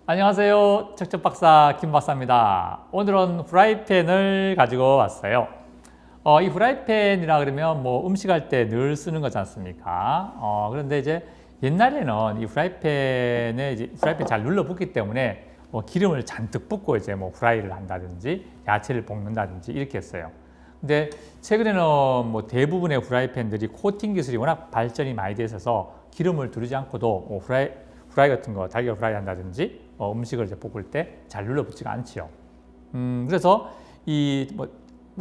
안녕하세요. 척척박사 김박사입니다. 오늘은 후라이팬을 가지고 왔어요. 이 후라이팬이라 그러면 뭐 음식할 때 늘 쓰는 거지 않습니까? 그런데 이제 옛날에는 이 후라이팬에 이제 후라이팬 잘 눌러붙기 때문에 기름을 잔뜩 붓고 이제 뭐 후라이를 한다든지 야채를 볶는다든지 이렇게 했어요. 근데 최근에는 뭐 대부분의 후라이팬들이 코팅 기술이 워낙 발전이 많이 돼 있어서 기름을 두르지 않고도 뭐 후라이 같은 거 달걀 후라이 한다든지 음식을 이제 볶을 때 잘 눌러붙지가 않지요. 그래서 이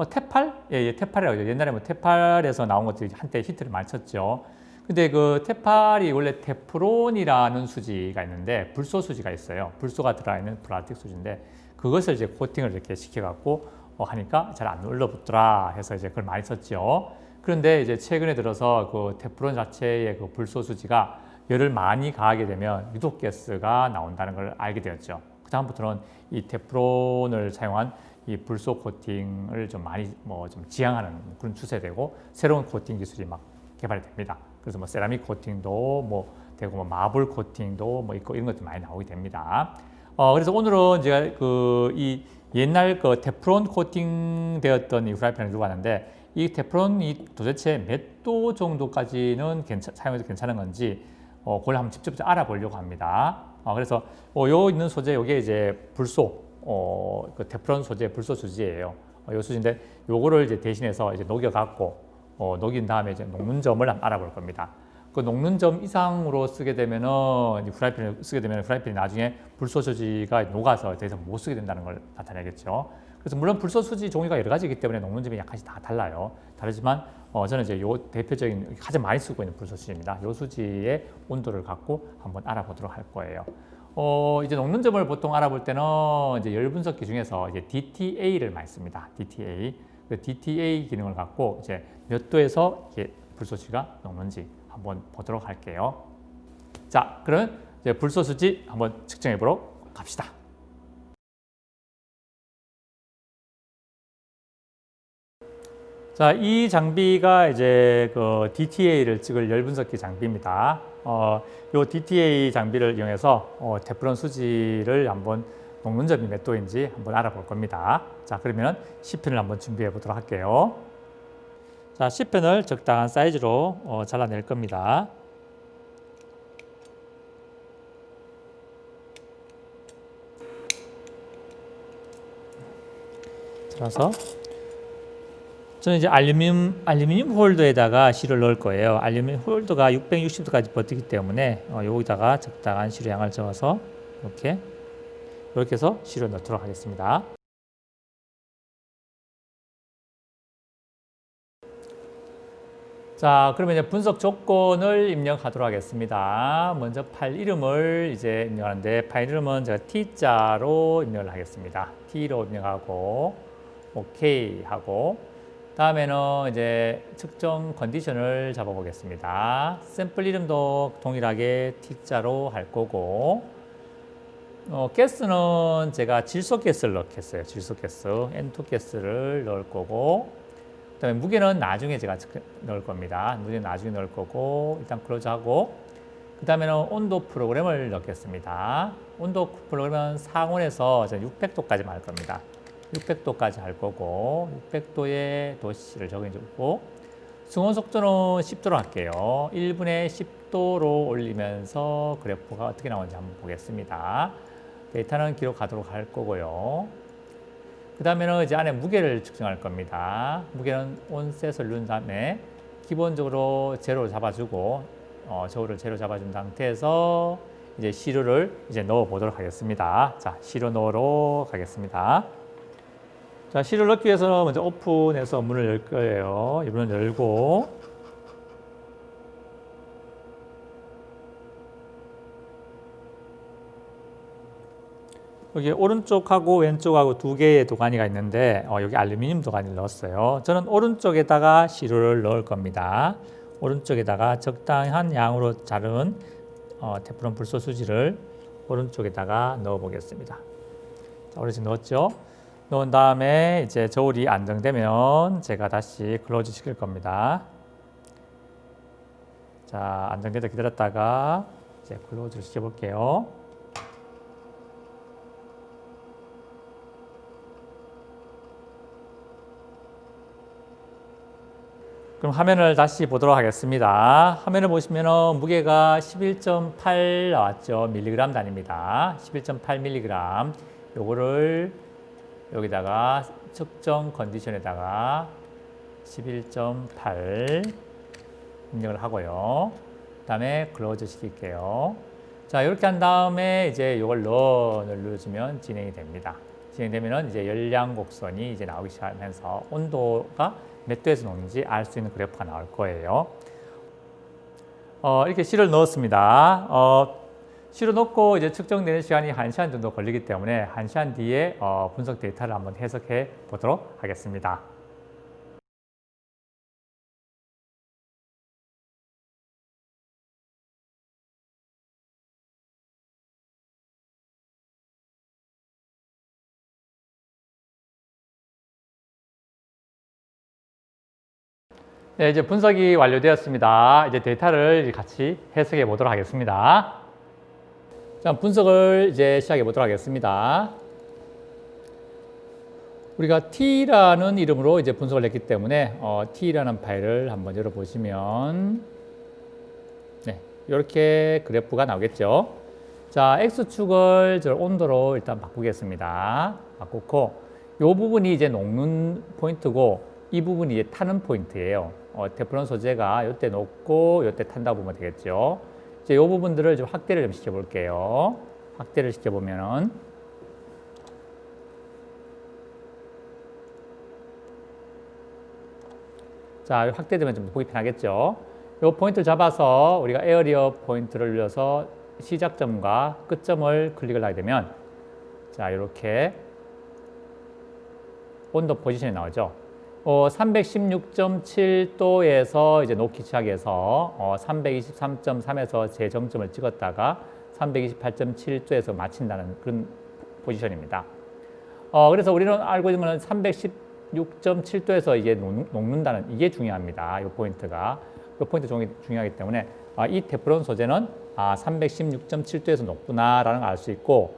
테팔? 예, 테팔이라고 하죠. 옛날에 뭐 테팔에서 나온 것들이 한때 히트를 많이 쳤죠. 근데 그 테팔이 원래 테프론이라는 수지가 있는데 불소 수지가 있어요. 불소가 들어있는 플라스틱 수지인데 그것을 이제 코팅을 이렇게 시켜갖고 하니까 잘 안 눌러붙더라 해서 이제 그걸 많이 썼죠. 그런데 이제 최근에 들어서 그 테프론 자체의 그 불소 수지가 열을 많이 가하게 되면 유독가스가 나온다는 걸 알게 되었죠. 그 다음부터는 이 테프론을 사용한 이 불소 코팅을 좀 많이 좀 지향하는 그런 추세되고 새로운 코팅 기술이 막 개발이 됩니다. 그래서 뭐 세라믹 코팅도 되고 마블 코팅도 있고 이런 것도 많이 나오게 됩니다. 그래서 오늘은 제가 이 옛날 그 테프론 코팅 되었던 이 후라이팬을 들고 왔는데 이 테프론이 도대체 몇 도 정도까지는 사용해도 괜찮은 건지 그걸 한번 직접 알아보려고 합니다. 그래서 요 있는 소재, 요게 이제 불소, 그 테프론 소재, 불소 수지예요. 요 수지인데 요거를 이제 대신해서 이제 녹여갖고 녹인 다음에 이제 녹는 점을 한번 알아볼 겁니다. 그 녹는 점 이상으로 쓰게 되면은 후라이팬을 쓰게 되면 후라이팬이 나중에 불소 수지가 녹아서 더 이상 못 쓰게 된다는 걸 나타내겠죠. 그래서 물론 불소 수지 종류가 여러 가지이기 때문에 녹는 점이 약간씩 다 달라요. 다르지만 저는 이제 요 대표적인 가장 많이 쓰고 있는 불소 수지입니다. 요 수지의 온도를 갖고 한번 알아보도록 할 거예요. 이제 녹는 점을 보통 알아볼 때는 이제 열 분석기 중에서 이제 DTA를 많이 씁니다. DTA. 그 DTA 기능을 갖고 이제 몇 도에서 이게 불소 수지가 녹는지 한번 보도록 할게요. 자, 그러면 이제 불소 수지 한번 측정해 보러 갑시다. 자, 이 장비가 이제 그 DTA를 찍을 열 분석기 장비입니다. 요 DTA 장비를 이용해서 테프론 수지를 한번 녹는 점이 몇 도인지 한번 알아볼 겁니다. 자, 그러면 C펜을 한번 준비해 보도록 할게요. 자, C펜을 적당한 사이즈로 잘라낼 겁니다. 잘라서 저는 이제 알루미늄 홀더에다가 시를 넣을 거예요. 알루미늄 홀더가 660도까지 버티기 때문에 여기다가 적당한 시로 양을 적어서 이렇게 해서 시를 넣도록 하겠습니다. 자, 그러면 이제 분석 조건을 입력하도록 하겠습니다. 먼저 파일 이름을 이제 입력하는데 파일 이름은 제가 T자로 입력을 하겠습니다. T로 입력하고 OK 하고 다음에는 이제 측정 컨디션을 잡아보겠습니다. 샘플 이름도 동일하게 T자로 할 거고 가스는 제가 질소가스를 넣겠어요. 질소가스, N2 가스를 넣을 거고 그다음에 무게는 나중에 제가 넣을 겁니다. 무게는 나중에 넣을 거고 일단 클로즈하고 그 다음에는 온도 프로그램을 넣겠습니다. 온도 프로그램은 상온에서 600도까지만 할 겁니다. 600도까지 할 거고 600도의 도시를 적어주고 승온 속도는 10도로 할게요. 1분에 10도로 올리면서 그래프가 어떻게 나오는지 한번 보겠습니다. 데이터는 기록하도록 할 거고요. 그 다음에는 이제 안에 무게를 측정할 겁니다. 무게는 온셋을 누른 다음에 기본적으로 제로를 잡아주고 저울을 제로 잡아준 상태에서 이제 시료를 이제 넣어 보도록 하겠습니다. 자, 시료 넣으러 가겠습니다. 자, 시료를 넣기 위해서는 먼저 오픈해서 문을 열 거예요. 이 문을 열고 여기 오른쪽하고 왼쪽하고 두 개의 도가니가 있는데 여기 알루미늄 도가니를 넣었어요. 저는 오른쪽에다가 시료를 넣을 겁니다. 오른쪽에다가 적당한 양으로 자른 테프론 불소 수지를 오른쪽에다가 넣어 보겠습니다. 자, 오른쪽 넣었죠? 넣은 다음에 이제 저울이 안정되면 제가 다시 클로즈 시킬 겁니다. 자, 안정되다 기다렸다가 이제 클로즈를 시켜 볼게요. 그럼 화면을 다시 보도록 하겠습니다. 화면을 보시면 무게가 11.8 나왔죠. 밀리그램 단위입니다. 11.8mg. 요거를 여기다가 측정 컨디션에다가 11.8 입력을 하고요. 그다음에 클로즈 시킬게요. 자, 이렇게 한 다음에 이제 이걸 눌러주면 진행이 됩니다. 진행되면은 이제 열량 곡선이 이제 나오기 시작하면서 온도가 몇 도에서 녹는지 알 수 있는 그래프가 나올 거예요. 이렇게 실을 넣었습니다. 실을 넣고 이제 측정되는 시간이 1시간 정도 걸리기 때문에 1시간 뒤에 분석 데이터를 한번 해석해 보도록 하겠습니다. 네, 이제 분석이 완료되었습니다. 이제 데이터를 같이 해석해 보도록 하겠습니다. 자, 분석을 이제 시작해 보도록 하겠습니다. 우리가 T라는 이름으로 이제 분석을 했기 때문에 T라는 파일을 한번 열어보시면 네, 이렇게 그래프가 나오겠죠. 자, X축을 저 온도로 일단 바꾸겠습니다. 바꾸고 이 부분이 이제 녹는 포인트고 이 부분이 이제 타는 포인트예요. 테프론 소재가 이때 녹고 이때 탄다 보면 되겠죠. 이제 이 부분들을 좀 확대를 좀 시켜볼게요. 확대를 시켜보면은 자, 확대되면 좀 보기 편하겠죠. 이 포인트를 잡아서 우리가 에어리어 포인트를 눌러서 시작점과 끝점을 클릭을 하게 되면 자, 이렇게 온도 포지션이 나오죠. 316.7도에서 이제 녹기 시작해서 323.3에서 재정점을 찍었다가 328.7도에서 마친다는 그런 포지션입니다. 그래서 우리는 알고 있는 것은 316.7도에서 이제 녹는다는 이게 중요합니다. 이 포인트가. 이 포인트 중요하기 때문에 이 테프론 소재는 316.7도에서 녹구나라는 걸 알 수 있고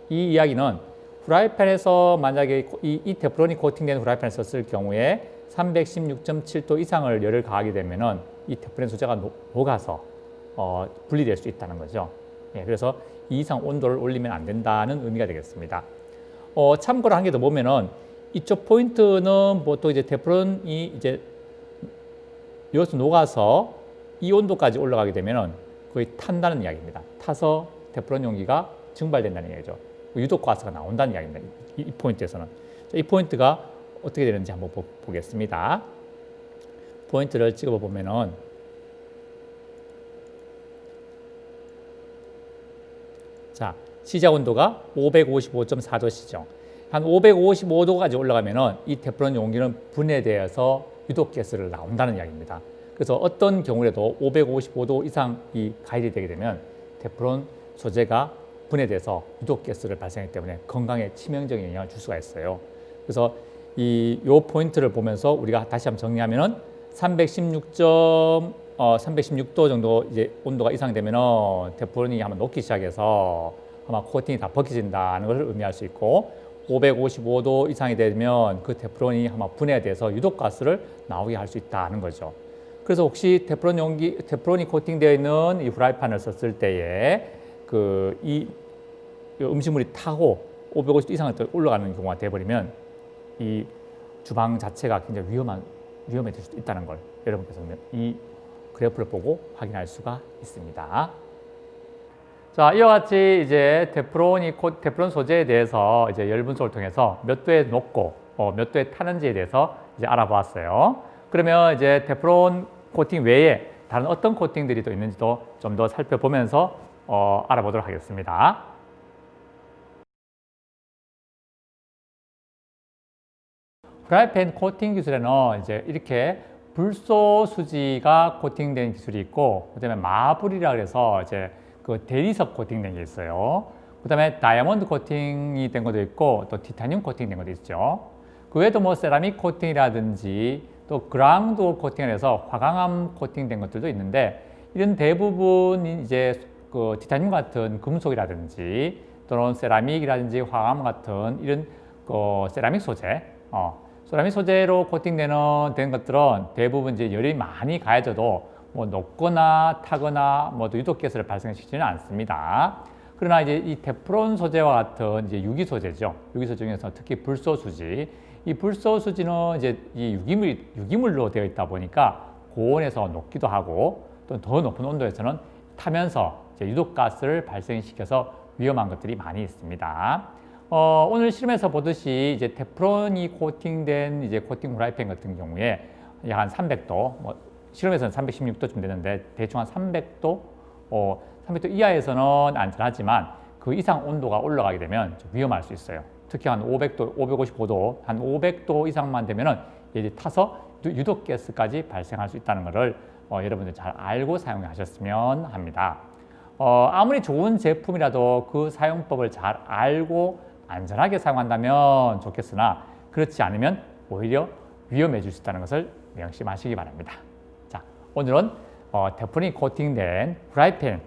이 이야기는 프라이팬에서 만약에 이 테프론이 코팅된 프라이팬을 썼을 경우에 316.7도 이상을 열을 가하게 되면은 이 테프론 소재가 녹아서 분리될 수 있다는 거죠. 예, 그래서 이 이상 온도를 올리면 안 된다는 의미가 되겠습니다. 참고로 한 개 더 보면은 이쪽 포인트는 보통 이제 테프론이 이제 여기서 녹아서 이 온도까지 올라가게 되면은 거의 탄다는 이야기입니다. 타서 테프론 용기가 증발된다는 이야기죠. 유독 가스가 나온다는 이야기입니다. 이 포인트에서는. 자, 이 포인트가 어떻게 되는지 한번 보겠습니다. 포인트를 찍어 보면은 자, 시작 온도가 555.4도시죠. 한 555도까지 올라가면은 이 테프론 용기는 분해되어서 유독가스를 나온다는 이야기입니다. 그래서 어떤 경우에도 555도 이상이 가열이 되게 되면 테프론 소재가 분해돼서 유독가스를 발생하기 때문에 건강에 치명적인 영향을 줄 수가 있어요. 그래서 요 포인트를 보면서 우리가 다시 한번 정리하면은 316도 정도 이제 온도가 이상되면은 테프론이 한번 녹기 시작해서 아마 코팅이 다 벗겨진다는 것을 의미할 수 있고 555도 이상이 되면 그 테프론이 아마 분해돼서 유독가스를 나오게 할 수 있다는 거죠. 그래서 혹시 테프론이 코팅되어 있는 이 프라이팬을 썼을 때에 이 음식물이 타고 550도 이상을 올라가는 경우가 되어버리면 이 주방 자체가 굉장히 위험해질 수도 있다는 걸 여러분께서는 이 그래프를 보고 확인할 수가 있습니다. 자, 이와 같이 이제 테프론 소재에 대해서 이제 열 분석을 통해서 몇 도에 녹고 몇 도에 타는지에 대해서 이제 알아보았어요. 그러면 이제 테프론 코팅 외에 다른 어떤 코팅들이 또 있는지도 좀 더 살펴보면서 알아보도록 하겠습니다. 프라이팬 코팅 기술에는 이제 이렇게 불소수지가 코팅된 기술이 있고, 그다음에 마블이라 그래서 이제 그 대리석 코팅된 게 있어요. 그다음에 다이아몬드 코팅이 된 것도 있고, 또 티타늄 코팅된 것도 있죠. 그 외에도 뭐 세라믹 코팅이라든지 또 그라운드 코팅을 해서 화강암 코팅된 것들도 있는데, 이런 대부분 이제 그 티타늄 같은 금속이라든지 또는 세라믹이라든지 화강암 같은 이런 그 세라믹 소재, 세라믹 소재로 코팅되는 된 것들은 대부분 이제 열이 많이 가해져도 뭐 녹거나 타거나 뭐 유독가스를 발생시키지는 않습니다. 그러나 이제 이 테프론 소재와 같은 이제 유기 소재죠. 유기 소재 중에서 특히 불소수지, 이 불소수지는 이제 이 유기물로 되어 있다 보니까 고온에서 녹기도 하고 또 더 높은 온도에서는 타면서 이제 유독가스를 발생시켜서 위험한 것들이 많이 있습니다. 오늘 실험에서 보듯이 이제 테프론이 코팅된 이제 코팅 후라이팬 같은 경우에 약 한 300도, 뭐 실험에서는 316도쯤 되는데 대충 한 300도, 300도 이하에서는 안전하지만 그 이상 온도가 올라가게 되면 좀 위험할 수 있어요. 특히 한 500도, 555도, 한 500도 이상만 되면은 이제 타서 유독가스까지 발생할 수 있다는 것을 여러분들 잘 알고 사용하셨으면 합니다. 아무리 좋은 제품이라도 그 사용법을 잘 알고 안전하게 사용한다면 좋겠으나 그렇지 않으면 오히려 위험해질 수 있다는 것을 명심하시기 바랍니다. 자, 오늘은 테프론이 코팅된 프라이팬에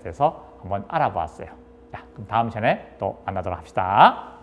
대해서 한번 알아보았어요. 자, 그럼 다음 시간에 또 만나도록 합시다.